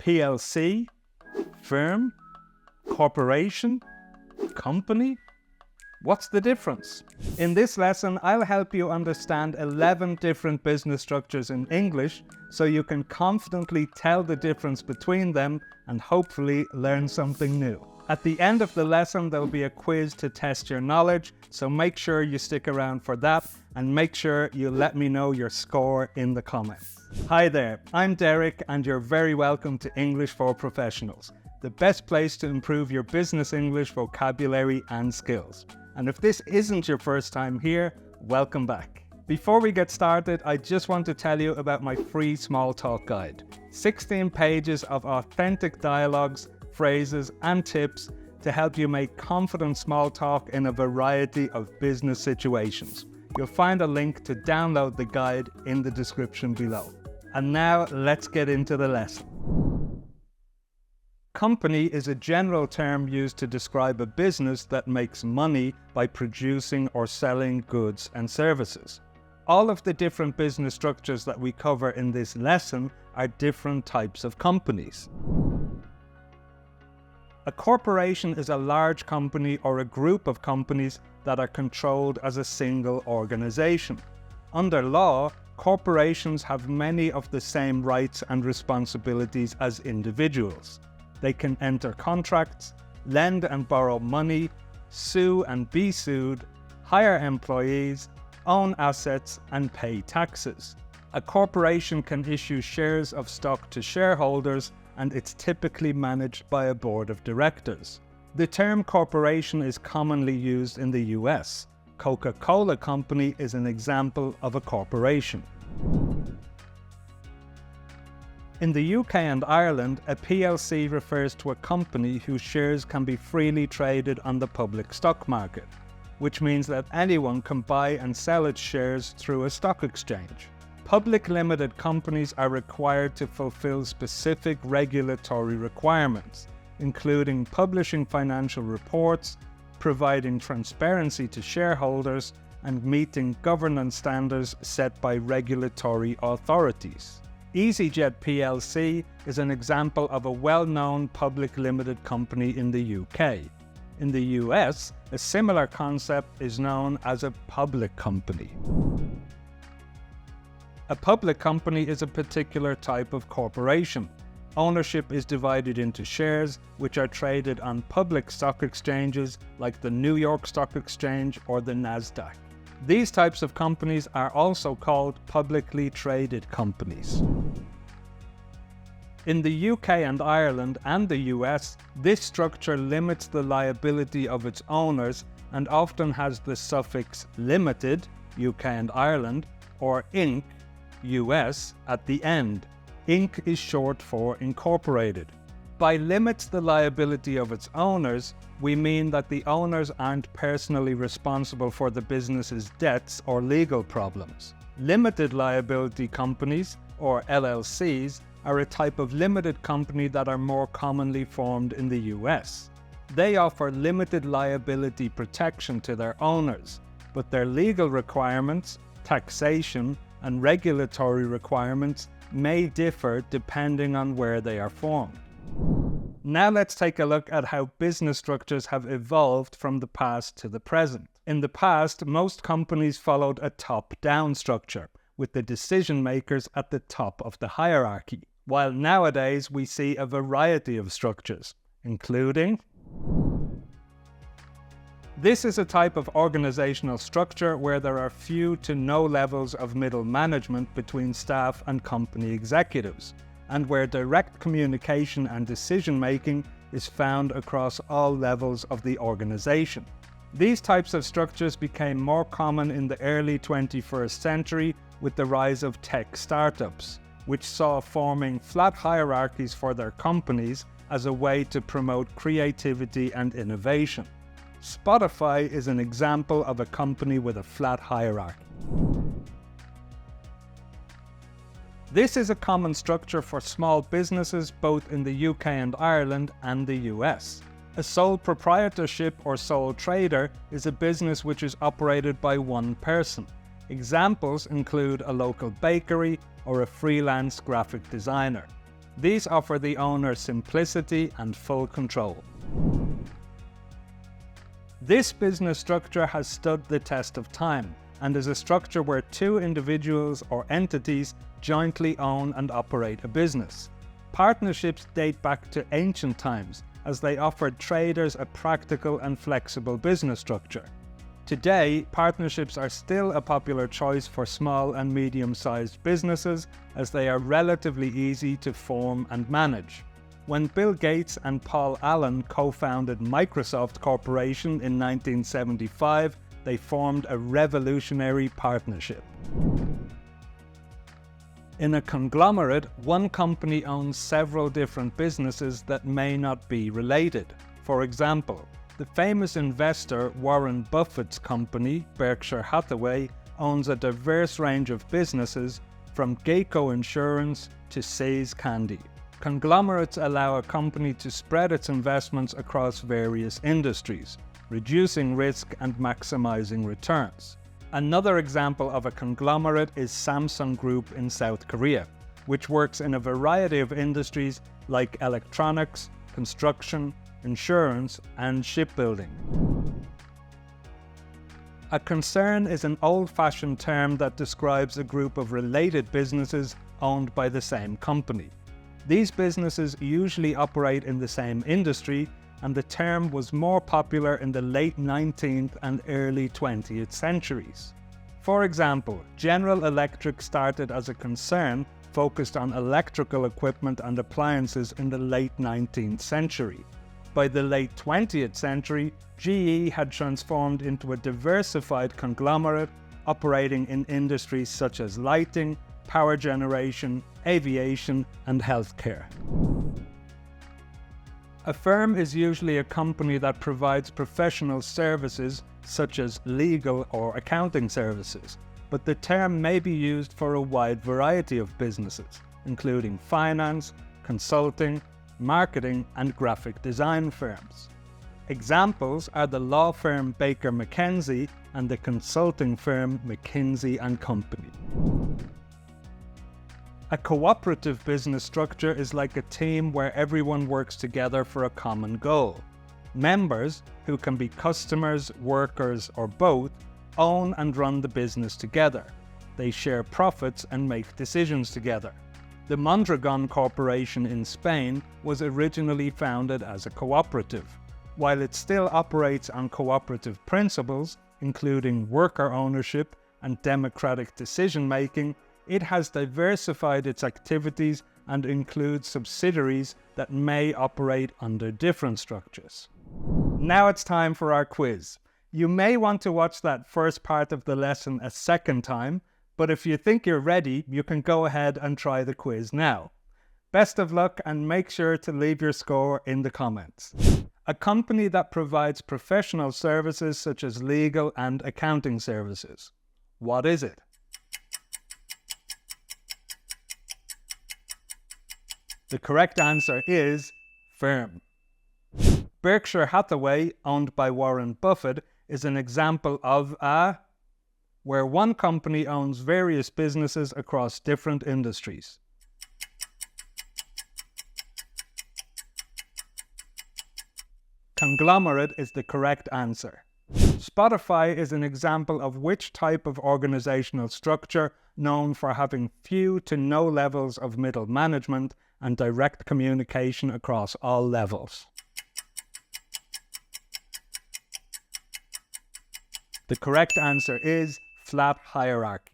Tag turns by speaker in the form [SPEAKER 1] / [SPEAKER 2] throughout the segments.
[SPEAKER 1] PLC, firm, corporation, company? What's the difference? In this lesson, I'll help you understand 11 different business structures in English so you can confidently tell the difference between them and hopefully learn something new. At the end of the lesson, there'll be a quiz to test your knowledge, so make sure you stick around for that and make sure you let me know your score in the comments. Hi there, I'm Derek and you're very welcome to English for Professionals, the best place to improve your business English vocabulary and skills. And if this isn't your first time here, welcome back. Before we get started, I just want to tell you about my free small talk guide. 16 pages of authentic dialogues, phrases and tips to help you make confident small talk in a variety of business situations. You'll find a link to download the guide in the description below. And now let's get into the lesson. Company is a general term used to describe a business that makes money by producing or selling goods and services. All of the different business structures that we cover in this lesson are different types of companies. A corporation is a large company or a group of companies that are controlled as a single organization. Under law, corporations have many of the same rights and responsibilities as individuals. They can enter contracts, lend and borrow money, sue and be sued, hire employees, own assets, and pay taxes. A corporation can issue shares of stock to shareholders, and it's typically managed by a board of directors. The term corporation is commonly used in the US. Coca-Cola Company is an example of a corporation. In the UK and Ireland, a PLC refers to a company whose shares can be freely traded on the public stock market, which means that anyone can buy and sell its shares through a stock exchange. Public limited companies are required to fulfill specific regulatory requirements, including publishing financial reports, providing transparency to shareholders, and meeting governance standards set by regulatory authorities. EasyJet plc is an example of a well-known public limited company in the UK. In the US, a similar concept is known as a public company. A public company is a particular type of corporation. Ownership is divided into shares, which are traded on public stock exchanges like the New York Stock Exchange or the Nasdaq. These types of companies are also called publicly traded companies. In the UK and Ireland and the US, this structure limits the liability of its owners and often has the suffix limited, UK and Ireland, or Inc., US, at the end. Inc. is short for incorporated. By limits the liability of its owners, we mean that the owners aren't personally responsible for the business's debts or legal problems. Limited liability companies, or LLCs, are a type of limited company that are more commonly formed in the US. They offer limited liability protection to their owners, but their legal requirements, taxation, and regulatory requirements may differ depending on where they are formed. Now let's take a look at how business structures have evolved from the past to the present. In the past, most companies followed a top-down structure, with the decision makers at the top of the hierarchy, while nowadays we see a variety of structures, including... This is a type of organizational structure where there are few to no levels of middle management between staff and company executives, and where direct communication and decision-making is found across all levels of the organization. These types of structures became more common in the early 21st century with the rise of tech startups, which saw forming flat hierarchies for their companies as a way to promote creativity and innovation. Spotify is an example of a company with a flat hierarchy. This is a common structure for small businesses both in the UK and Ireland and the US. A sole proprietorship or sole trader is a business which is operated by one person. Examples include a local bakery or a freelance graphic designer. These offer the owner simplicity and full control. This business structure has stood the test of time and is a structure where two individuals or entities jointly own and operate a business. Partnerships date back to ancient times as they offered traders a practical and flexible business structure. Today, partnerships are still a popular choice for small and medium-sized businesses as they are relatively easy to form and manage. When Bill Gates and Paul Allen co-founded Microsoft Corporation in 1975, they formed a revolutionary partnership. In a conglomerate, one company owns several different businesses that may not be related. For example, the famous investor Warren Buffett's company, Berkshire Hathaway, owns a diverse range of businesses from Geico Insurance to See's Candy. Conglomerates allow a company to spread its investments across various industries, reducing risk and maximizing returns. Another example of a conglomerate is Samsung Group in South Korea, which works in a variety of industries like electronics, construction, insurance, and shipbuilding. A concern is an old-fashioned term that describes a group of related businesses owned by the same company. These businesses usually operate in the same industry, and the term was more popular in the late 19th and early 20th centuries. For example, General Electric started as a concern focused on electrical equipment and appliances in the late 19th century. By the late 20th century, GE had transformed into a diversified conglomerate operating in industries such as lighting, power generation, aviation, and healthcare. A firm is usually a company that provides professional services such as legal or accounting services, but the term may be used for a wide variety of businesses, including finance, consulting, marketing, and graphic design firms. Examples are the law firm Baker McKenzie and the consulting firm McKinsey & Company. A cooperative business structure is like a team where everyone works together for a common goal. Members, who can be customers, workers, or both, own and run the business together. They share profits and make decisions together. The Mondragon Corporation in Spain was originally founded as a cooperative. While it still operates on cooperative principles, including worker ownership and democratic decision-making, it has diversified its activities and includes subsidiaries that may operate under different structures. Now it's time for our quiz. You may want to watch that first part of the lesson a second time, but if you think you're ready, you can go ahead and try the quiz now. Best of luck, and make sure to leave your score in the comments. A company that provides professional services such as legal and accounting services. What is it? The correct answer is firm. Berkshire Hathaway, owned by Warren Buffett, is an example of where one company owns various businesses across different industries. Conglomerate is the correct answer. Spotify is an example of which type of organizational structure known for having few to no levels of middle management and direct communication across all levels. The correct answer is flat hierarchy.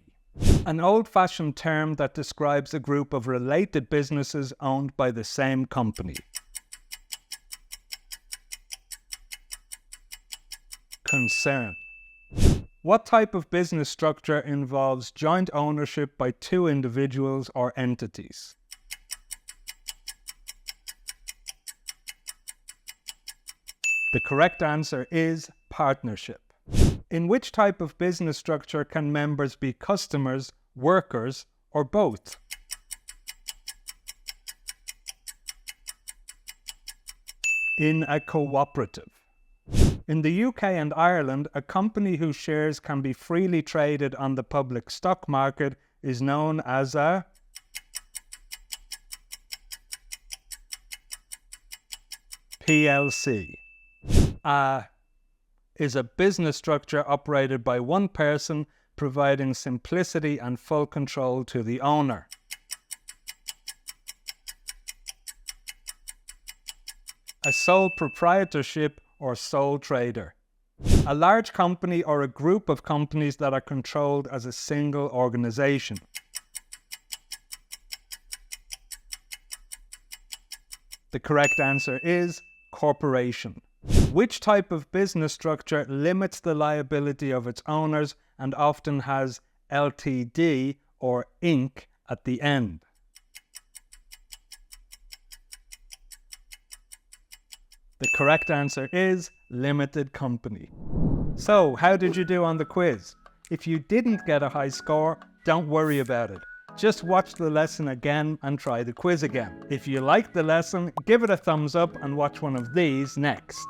[SPEAKER 1] An old-fashioned term that describes a group of related businesses owned by the same company. Concern. What type of business structure involves joint ownership by two individuals or entities? The correct answer is partnership. In which type of business structure can members be customers, workers, or both? In a cooperative. In the UK and Ireland, a company whose shares can be freely traded on the public stock market is known as a PLC. Is a business structure operated by one person, providing simplicity and full control to the owner. A sole proprietorship or sole trader. A large company or a group of companies that are controlled as a single organization. The correct answer is corporation. Which type of business structure limits the liability of its owners and often has Ltd or Inc. at the end? The correct answer is limited company. So, how did you do on the quiz? If you didn't get a high score, don't worry about it. Just watch the lesson again and try the quiz again. If you liked the lesson, give it a thumbs up and watch one of these next.